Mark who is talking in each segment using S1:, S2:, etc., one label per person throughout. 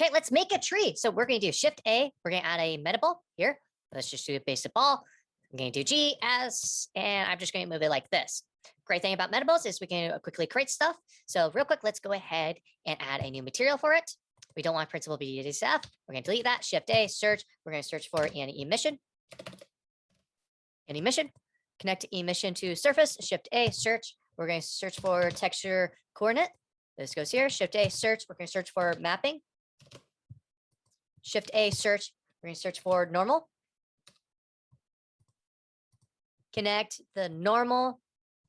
S1: Okay, let's make a tree. So we're going to do Shift A. We're going to add a metaball here. Let's just do a basic ball. I'm going to do G, S, and I'm just going to move it like this. Great thing about metaballs is we can quickly create stuff. So real quick, let's go ahead and add a new material for it. We don't want principal BDSF. We're going to delete that. Shift A, search. We're going to search for an emission. An emission. Connect emission to surface. Shift A, search. We're going to search for texture coordinate. This goes here. Shift A, search. We're going to search for mapping. Shift A, search. We're going to search for normal. Connect the normal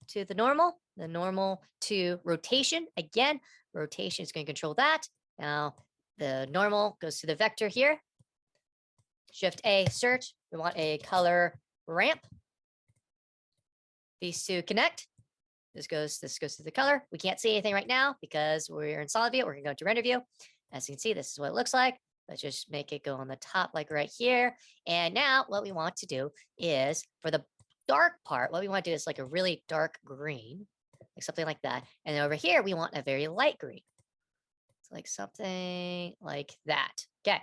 S1: to the normal to rotation. Again, rotation is going to control that. Now, the normal goes to the vector here. Shift A, search. We want a color ramp. These two connect. This goes to the color. We can't see anything right now because we're in solid view. We're going to go to render view. As you can see, this is what it looks like. Let's just make it go on the top, like right here. And now what we want to do is for the dark part, what we want to do is like a really dark green, like something like that. And then over here, we want a very light green. It's like something like that. Okay.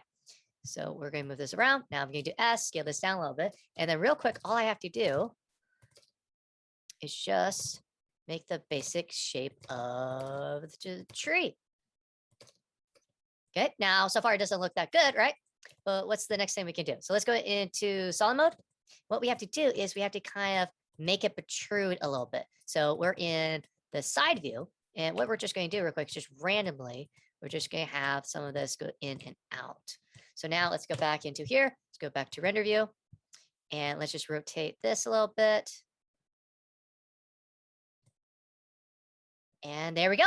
S1: So we're going to move this around. Now I'm going to do S, scale this down a little bit. And then real quick, all I have to do is just make the basic shape of the tree. Okay, now so far it doesn't look that good, right? But what's the next thing we can do? So let's go into solid mode. What we have to do is we have to kind of make it protrude a little bit. So we're in the side view. And what we're just going to do real quick is just randomly, we're just going to have some of this go in and out. So now let's go back into here. Let's go back to render view. And let's just rotate this a little bit. And there we go.